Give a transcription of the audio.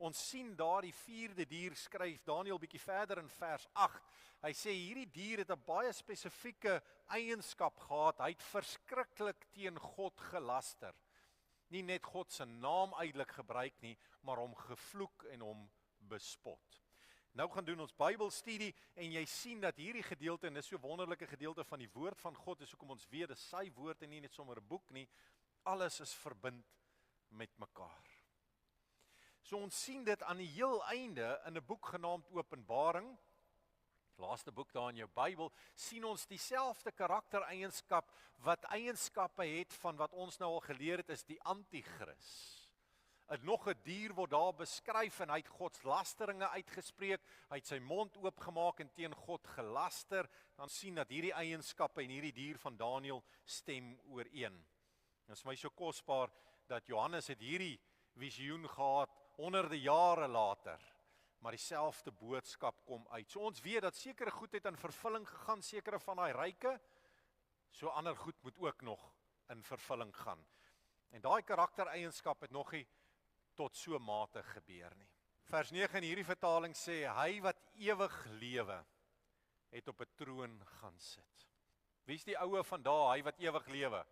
Ons sien daar die 4de dier skryf Daniël bietjie verder in vers 8. Hy sê hierdie dier het 'n baie spesifieke eienskap gehad. Hy het verskriklik teen God gelaster. Nie net God se naam uitelik gebruik nie, maar hom gevloek en hom bespot. Nou gaan doen ons Bybelstudie en jy sien dat hierdie gedeelte, en dis so 'n wonderlike gedeelte van die woord van God, is hoekom ons weet dis sy woord en nie net sommer 'n boek nie. Alles is verbind met mekaar. So ons sien dit aan die heel einde in 'n boek genaamd Openbaring, laaste boek daar in jou Bybel, sien ons dieselfde karaktereienskap wat eienskappe het van wat ons nou al geleer het is die anti-kris. Nog 'n dier word daar beskryf en hy het godslasteringe uitgespreek, hy het sy mond oopgemaak en teen God gelaster, dan sien dat hierdie eienskappe en hierdie dier van Daniël stem ooreen. Dit is my so kosbaar dat Johannes het hierdie visioen gehad honderde jare later, maar dieselfde boodskap kom uit. So ons weet dat sekere goed het in vervulling gegaan, sekere van daai ryke, so ander goed moet ook nog in vervulling gaan. En daai karaktereienskap het nog nie tot so mate gebeur nie. Vers 9 in hierdie vertaling sê, hy wat ewig lewe, het op 'n troon gaan sit. Wie is die oue van daai, hy wat ewig lewe?